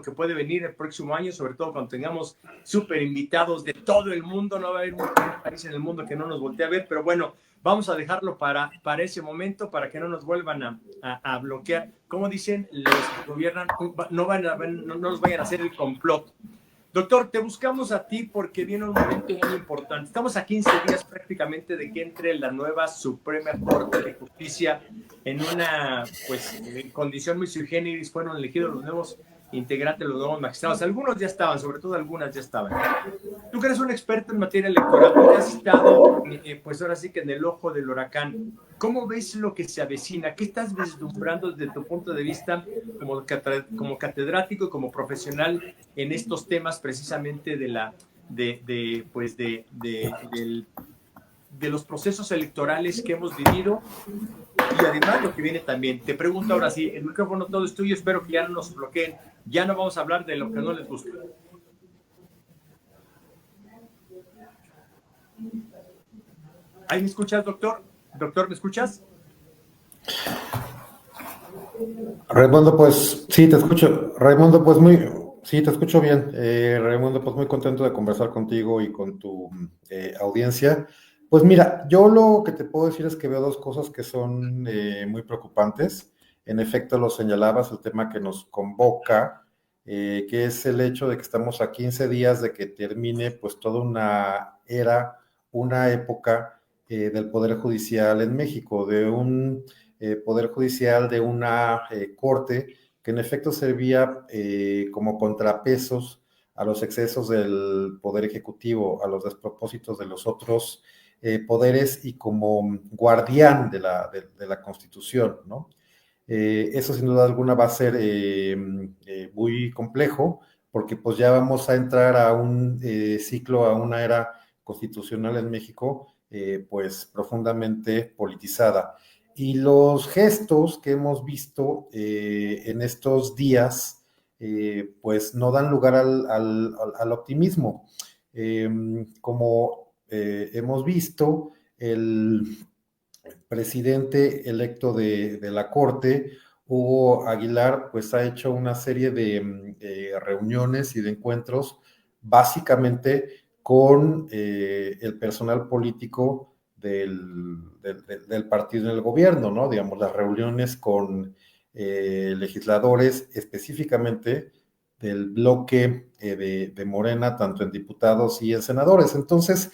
que puede venir el próximo año, sobre todo cuando tengamos súper invitados de todo el mundo. No va a haber un país en el mundo que no nos voltee a ver, pero bueno, vamos a dejarlo para ese momento, para que no nos vuelvan a bloquear. Como dicen, los que gobiernan no nos vayan a hacer el complot. Doctor, te buscamos a ti porque viene un momento muy importante. Estamos a 15 días prácticamente de que entre la nueva Suprema Corte de Justicia en una condición muy sui generis. Fueron elegidos los nuevos integrantes, los nuevos magistrados. Algunos ya estaban, sobre todo algunas ya estaban. Tú que eres un experto en materia electoral, tú que has estado, pues ahora sí que en el ojo del huracán, ¿cómo ves lo que se avecina? ¿Qué estás vislumbrando desde tu punto de vista como catedrático y como profesional en estos temas precisamente de los procesos electorales que hemos vivido y además lo que viene también? Te pregunto ahora sí, el micrófono todo es tuyo, espero que ya no nos bloqueen, ya no vamos a hablar de lo que no les gusta. ¿Ahí me escuchas, doctor? Doctor, ¿me escuchas? Raimundo, pues sí, te escucho. Raimundo, pues sí, te escucho bien. Raimundo, pues muy contento de conversar contigo y con tu audiencia. Pues mira, yo lo que te puedo decir es que veo dos cosas que son muy preocupantes. En efecto, lo señalabas, el tema que nos convoca, que es el hecho de que estamos a 15 días de que termine pues toda una era, una época del Poder Judicial en México, de un Poder Judicial, de una corte que en efecto servía como contrapesos a los excesos del Poder Ejecutivo, a los despropósitos de los otros poderes y como guardián de la Constitución, ¿no? Eso sin duda alguna va a ser muy complejo porque pues ya vamos a entrar a un ciclo, a una era constitucional en México pues profundamente politizada. Y los gestos que hemos visto en estos días pues no dan lugar al optimismo. Como hemos visto, el presidente electo de la Corte, Hugo Aguilar, pues ha hecho una serie de reuniones y de encuentros básicamente con el personal político del partido en el gobierno, ¿no? Digamos, las reuniones con legisladores específicamente del bloque de Morena, tanto en diputados y en senadores. Entonces,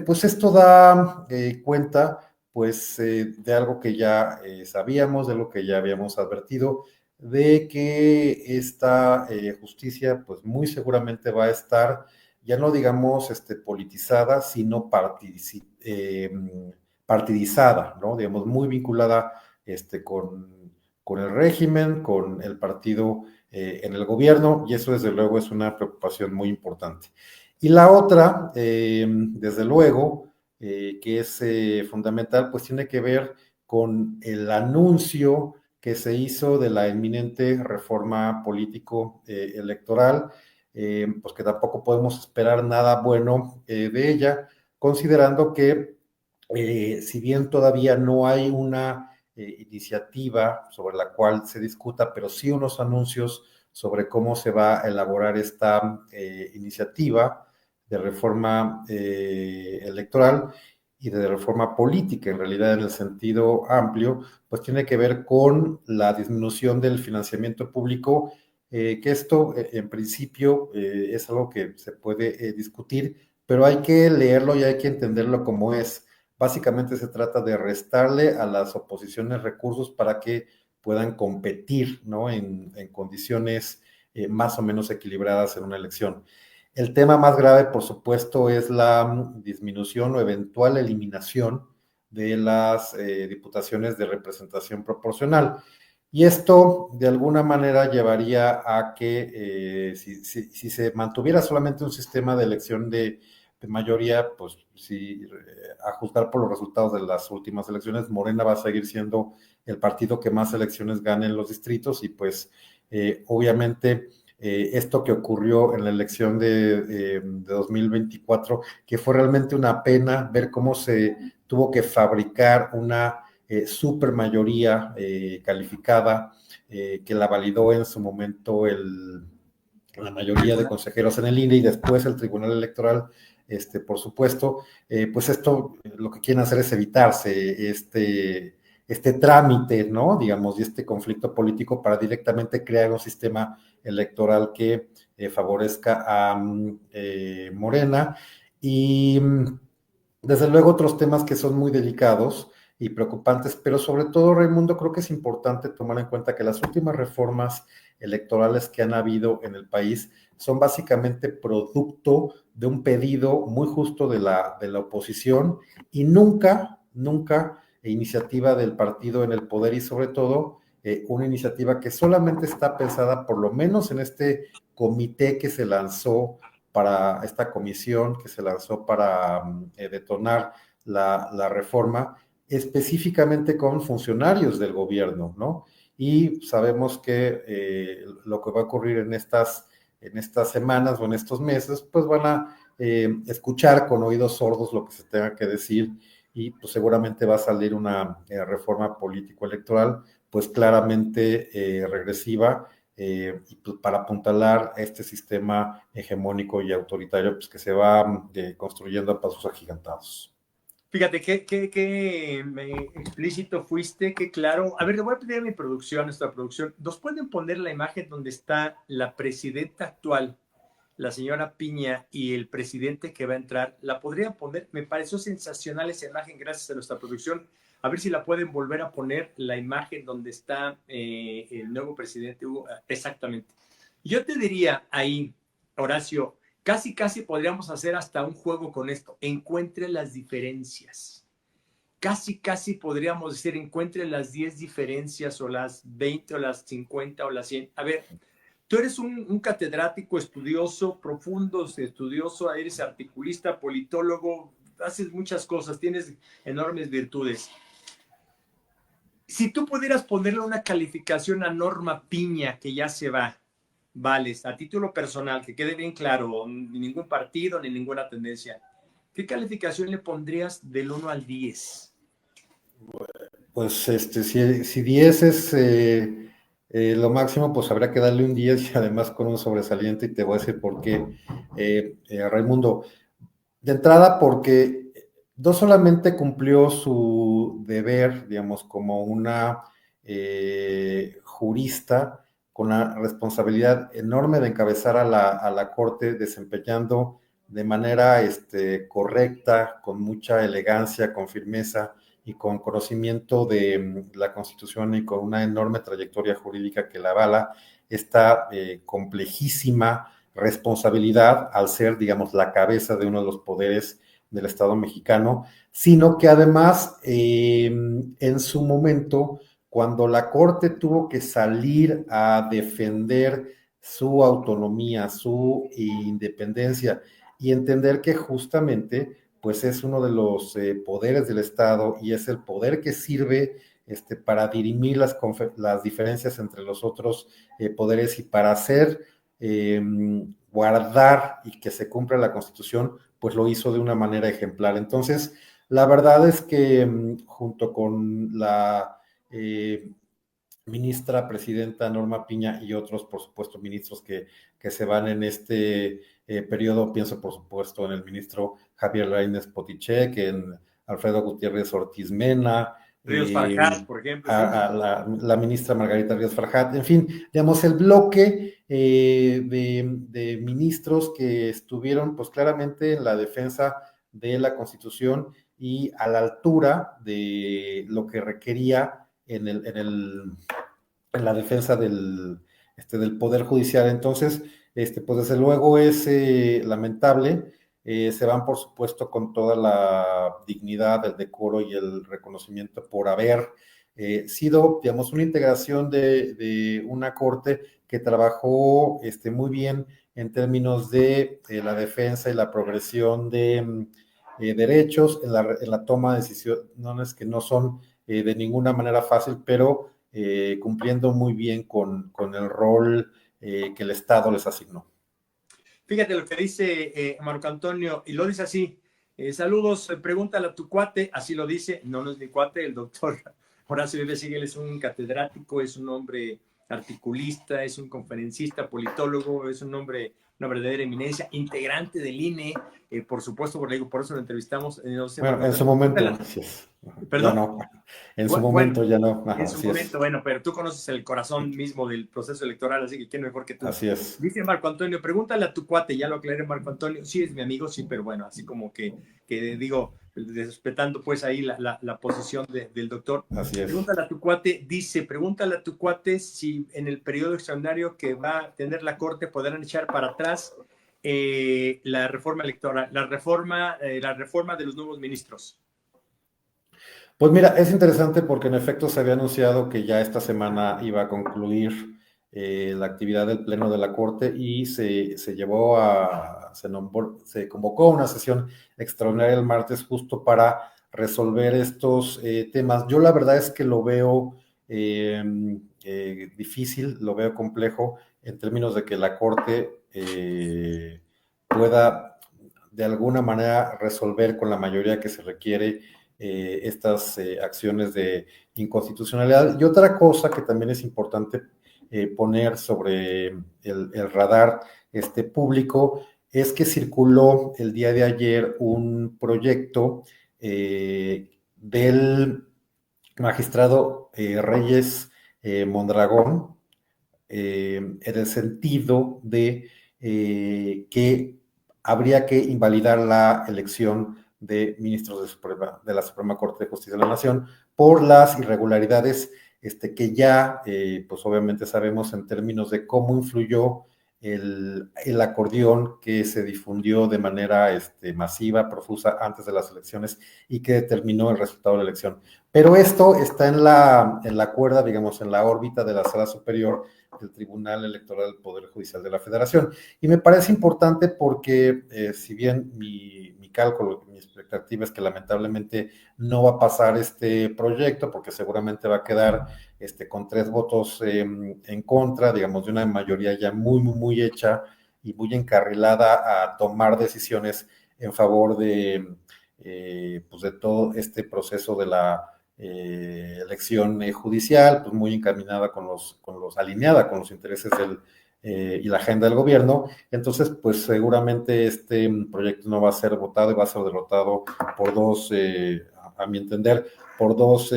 pues esto da cuenta pues de algo que ya sabíamos, de lo que ya habíamos advertido, de que esta justicia pues muy seguramente va a estar, ya no digamos politizada, sino partidizada, ¿no? Digamos, muy vinculada con el régimen, con el partido en el gobierno, y eso desde luego es una preocupación muy importante. Y la otra, desde luego, que es fundamental, pues tiene que ver con el anuncio que se hizo de la inminente reforma político-electoral, pues que tampoco podemos esperar nada bueno de ella, considerando que si bien todavía no hay una iniciativa sobre la cual se discuta, pero sí unos anuncios sobre cómo se va a elaborar esta iniciativa de reforma electoral y de reforma política, en realidad en el sentido amplio, pues tiene que ver con la disminución del financiamiento público, que esto en principio es algo que se puede discutir, pero hay que leerlo y hay que entenderlo como es. Básicamente se trata de restarle a las oposiciones recursos para que puedan competir, ¿no? en condiciones más o menos equilibradas en una elección. El tema más grave, por supuesto, es la disminución o eventual eliminación de las diputaciones de representación proporcional. Y esto, de alguna manera, llevaría a que si se mantuviera solamente un sistema de elección de mayoría, pues si a juzgar por los resultados de las últimas elecciones, Morena va a seguir siendo el partido que más elecciones gane en los distritos y pues obviamente esto que ocurrió en la elección de 2024, que fue realmente una pena ver cómo se tuvo que fabricar una super mayoría calificada que la validó en su momento la mayoría de consejeros en el INE y después el Tribunal Electoral, por supuesto, pues esto lo que quieren hacer es evitarse este trámite, ¿no? Digamos, y este conflicto político para directamente crear un sistema electoral que favorezca a Morena. Y desde luego otros temas que son muy delicados y preocupantes, pero sobre todo, Raimundo, creo que es importante tomar en cuenta que las últimas reformas electorales que han habido en el país son básicamente producto de un pedido muy justo de la oposición y nunca iniciativa del partido en el poder y sobre todo una iniciativa que solamente está pensada, por lo menos en este comité que se lanzó para esta comisión que se lanzó para detonar la reforma, específicamente con funcionarios del gobierno, ¿no? Y sabemos que lo que va a ocurrir en estas semanas o en estos meses, pues van a escuchar con oídos sordos lo que se tenga que decir y pues seguramente va a salir una reforma político-electoral pues claramente regresiva y pues para apuntalar este sistema hegemónico y autoritario pues que se va construyendo a pasos agigantados. Fíjate, qué explícito fuiste, qué claro. A ver, le voy a pedir a mi producción, nuestra producción, ¿nos pueden poner la imagen donde está la presidenta actual, la señora Piña, y el presidente que va a entrar? ¿La podrían poner? Me pareció sensacional esa imagen, gracias a nuestra producción. A ver si la pueden volver a poner, la imagen donde está el nuevo presidente Hugo. Exactamente. Yo te diría ahí, Horacio, casi podríamos hacer hasta un juego con esto. Encuentre las diferencias. Casi podríamos decir, encuentre las 10 diferencias o las 20 o las 50 o las 100. A ver, tú eres un catedrático, estudioso, profundo, estudioso, eres articulista, politólogo, haces muchas cosas, tienes enormes virtudes. Si tú pudieras ponerle una calificación a Norma Piña, que ya se va, Vales, a título personal, que quede bien claro, ni ningún partido, ni ninguna tendencia, ¿qué calificación le pondrías del 1 al 10? Pues si 10 es lo máximo, pues habrá que darle un 10 y además con un sobresaliente, y te voy a decir por qué, Raimundo. De entrada, porque no solamente cumplió su deber, digamos, como una jurista con la responsabilidad enorme de encabezar a la Corte, desempeñando de manera correcta, con mucha elegancia, con firmeza y con conocimiento de la Constitución y con una enorme trayectoria jurídica que la avala, esta complejísima responsabilidad al ser, digamos, la cabeza de uno de los poderes del Estado mexicano, sino que además en su momento, cuando la Corte tuvo que salir a defender su autonomía, su independencia y entender que justamente pues es uno de los poderes del Estado y es el poder que sirve para dirimir las diferencias entre los otros poderes y para hacer guardar y que se cumpla la Constitución, pues lo hizo de una manera ejemplar. Entonces, la verdad es que junto con la ministra presidenta Norma Piña y otros, por supuesto, ministros que se van en este periodo, pienso, por supuesto, en el ministro Javier Lainez Potichek, en Alfredo Gutiérrez Ortiz Mena, Ríos Farjat, por ejemplo. la ministra Margarita Ríos Farjat, en fin, digamos, el bloque de ministros que estuvieron pues claramente en la defensa de la Constitución y a la altura de lo que requería en la defensa del Poder Judicial. Entonces, pues desde luego es lamentable. Se van, por supuesto, con toda la dignidad, el decoro y el reconocimiento por haber sido, digamos, una integración de una corte que trabajó muy bien en términos de la defensa y la progresión de derechos, en la toma de decisiones que no son de ninguna manera fácil, pero cumpliendo muy bien con el rol que el Estado les asignó. Fíjate lo que dice Marco Antonio, y lo dice así: saludos, pregúntale a tu cuate, así lo dice, no es mi cuate, el doctor Horacio Vives Siegel es un catedrático, es un hombre articulista, es un conferencista, politólogo, es un hombre, una verdadera eminencia, integrante del INE, por supuesto, por eso lo entrevistamos. No sé, Bueno, Marco en su Antonio, momento, así es. Ya ¿perdón? no. En su Bueno, momento ya no. Ajá, en su así momento, es. bueno, pero tú conoces el corazón mismo del proceso electoral, así que quién mejor que tú. Así es. Dice Marco Antonio, pregúntale a tu cuate, ya lo aclaré, Marco Antonio, sí es mi amigo, sí, pero bueno, así como que digo, respetando pues ahí la posición del doctor, Así es. pregúntale a tu cuate, dice, pregúntale a tu cuate si en el periodo extraordinario que va a tener la Corte podrán echar para atrás la reforma electoral, la reforma de los nuevos ministros. Pues mira, es interesante porque en efecto se había anunciado que ya esta semana iba a concluir la actividad del Pleno de la Corte y se convocó a una sesión extraordinaria el martes justo para resolver estos temas. Yo la verdad es que lo veo eh, difícil, lo veo complejo en términos de que la Corte pueda de alguna manera resolver con la mayoría que se requiere estas acciones de inconstitucionalidad. Y otra cosa que también es importante poner sobre el radar público es que circuló el día de ayer un proyecto del magistrado Reyes Mondragón, en el sentido de que habría que invalidar la elección de ministros de la Suprema Corte de Justicia de la Nación por las irregularidades que ya, pues obviamente sabemos en términos de cómo influyó el acordeón que se difundió de manera masiva, profusa antes de las elecciones y que determinó el resultado de la elección. Pero esto está en la cuerda, digamos, en la órbita de la Sala Superior del Tribunal Electoral del Poder Judicial de la Federación. Y me parece importante porque si bien mi cálculo, mi expectativa es que lamentablemente no va a pasar este proyecto, porque seguramente va a quedar con 3 votos en contra, digamos, de una mayoría ya muy hecha y muy encarrilada a tomar decisiones en favor pues de todo este proceso de la elección judicial, pues muy encaminada alineada con los intereses y la agenda del gobierno. Entonces, pues seguramente este proyecto no va a ser votado y va a ser derrotado por a mi entender, por dos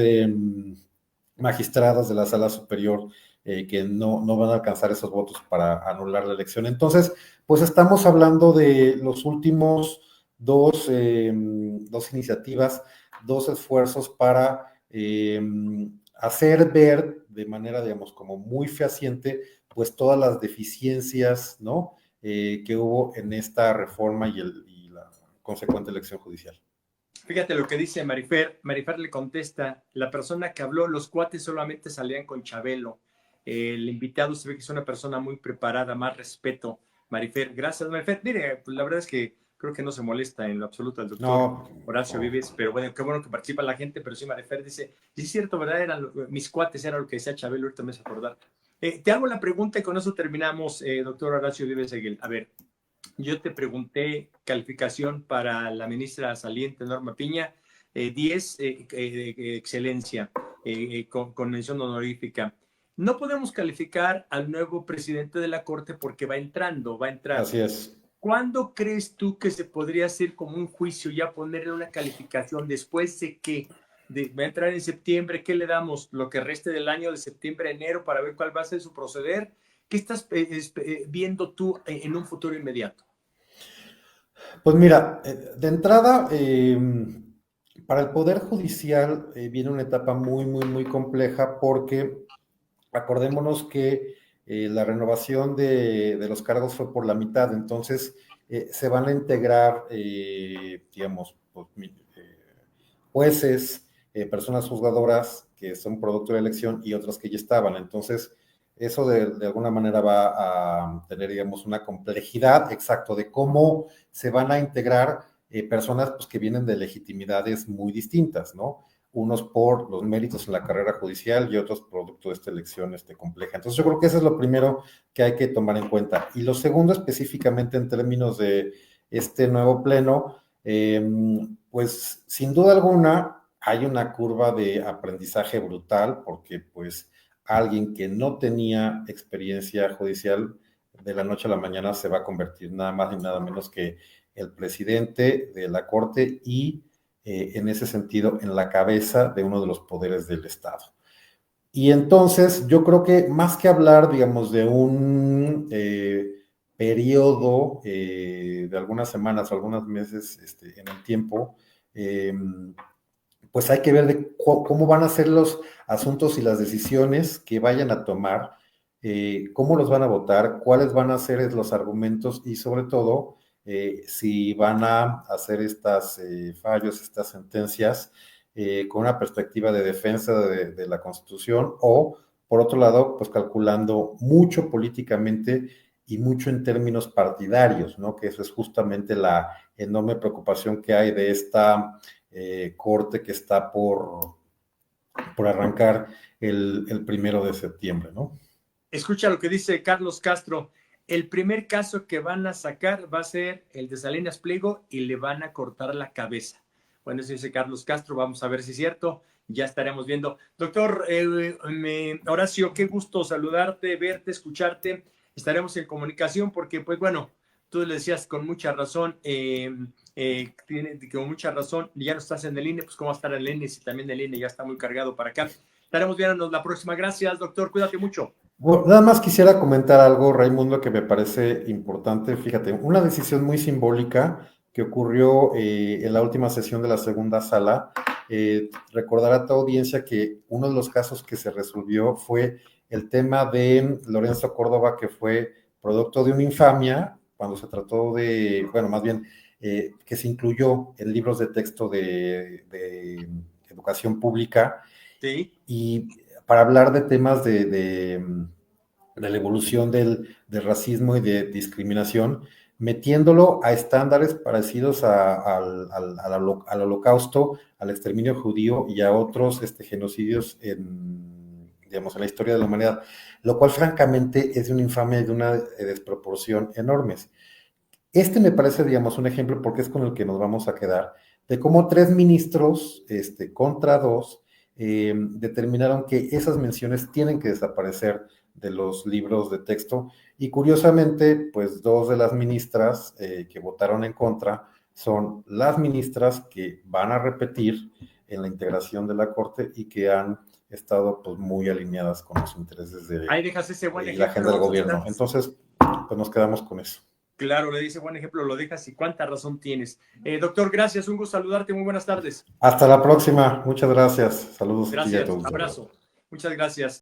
magistradas de la Sala Superior que no van a alcanzar esos votos para anular la elección. Entonces, pues estamos hablando de los últimos dos iniciativas, 2 esfuerzos para hacer ver de manera, digamos, como muy fehaciente, pues todas las deficiencias, ¿no? Que hubo en esta reforma y la consecuente elección judicial. Fíjate lo que dice Marifer. Marifer le contesta, la persona que habló, los cuates solamente salían con Chabelo. El invitado se ve que es una persona muy preparada, más respeto. Marifer, gracias, Marifer. Mire, pues la verdad es que creo que no se molesta en lo absoluto el doctor No, Horacio no. Vives, pero bueno, qué bueno que participa la gente, pero sí, Marifer dice, sí es cierto, ¿verdad? Mis cuates, era lo que decía Chabelo, ahorita me hace acordar. Te hago la pregunta y con eso terminamos, doctor Horacio Vives Seguel. A ver, yo te pregunté calificación para la ministra saliente Norma Piña, 10, excelencia, con mención honorífica. No podemos calificar al nuevo presidente de la Corte porque va entrando, va a entrar. Así es. ¿Cuándo crees tú que se podría hacer como un juicio, ya ponerle una calificación después de que va a entrar en septiembre? ¿Qué le damos? Lo que reste del año de septiembre a enero para ver cuál va a ser su proceder. ¿Qué estás viendo tú en un futuro inmediato? Pues mira, de entrada, para el Poder Judicial viene una etapa muy compleja porque acordémonos que la renovación de los cargos fue por la mitad, entonces se van a integrar, digamos, pues, jueces, personas juzgadoras que son producto de la elección y otras que ya estaban. Entonces, eso de alguna manera va a tener, digamos, una complejidad exacto de cómo se van a integrar personas pues, que vienen de legitimidades muy distintas, ¿no? Unos por los méritos en la carrera judicial y otros producto de esta elección compleja. Entonces, yo creo que eso es lo primero que hay que tomar en cuenta. Y lo segundo, específicamente en términos de este nuevo pleno, pues sin duda alguna hay una curva de aprendizaje brutal porque pues alguien que no tenía experiencia judicial, de la noche a la mañana se va a convertir nada más y nada menos que el presidente de la Corte y en ese sentido en la cabeza de uno de los poderes del Estado. Y entonces yo creo que más que hablar, digamos, de un periodo de algunas semanas o algunos meses en el tiempo, eh, pues hay que ver de cómo van a ser los asuntos y las decisiones que vayan a tomar, cómo los van a votar, cuáles van a ser los argumentos y sobre todo si van a hacer estas fallos, estas sentencias con una perspectiva de defensa de la Constitución o, por otro lado, pues calculando mucho políticamente y mucho en términos partidarios, ¿no? Que eso es justamente la enorme preocupación que hay de esta corte que está por arrancar el 1 de septiembre, ¿no? Escucha lo que dice Carlos Castro. El primer caso que van a sacar va a ser el de Salinas Pliego y le van a cortar la cabeza. Bueno, eso dice Carlos Castro. Vamos a ver si es cierto. Ya estaremos viendo. Doctor Horacio, qué gusto saludarte, verte, escucharte. Estaremos en comunicación porque, pues bueno, tú le decías con mucha razón, con mucha razón, ya no estás en el INE, pues cómo va a estar en el INE si también el INE ya está muy cargado para acá. Estaremos viéndonos la próxima. Gracias, doctor. Cuídate mucho. Bueno, nada más quisiera comentar algo, Raimundo, que me parece importante. Fíjate, una decisión muy simbólica que ocurrió en la última sesión de la segunda sala. Recordará a tu audiencia que uno de los casos que se resolvió fue el tema de Lorenzo Córdoba, que fue producto de una infamia, cuando se trató de, bueno, más bien, que se incluyó en libros de texto de educación pública. Sí. Y para hablar de temas de la evolución del racismo y de discriminación, metiéndolo a estándares parecidos al holocausto, al exterminio judío y a otros genocidios digamos, en la historia de la humanidad, lo cual francamente es de una infamia y de una desproporción enormes. Me parece, digamos, un ejemplo porque es con el que nos vamos a quedar, de cómo 3 ministros contra 2 determinaron que esas menciones tienen que desaparecer de los libros de texto y curiosamente, pues 2 de las ministras que votaron en contra son las ministras que van a repetir en la integración de la Corte y que han estado pues muy alineadas con los intereses de ahí dejas ese buen la agenda del gobierno. Entonces, pues nos quedamos con eso. Claro, le dice buen ejemplo, lo dejas y cuánta razón tienes. Doctor, gracias, un gusto saludarte, muy buenas tardes. Hasta la próxima, muchas gracias. Saludos. Gracias, abrazo. Muchas gracias.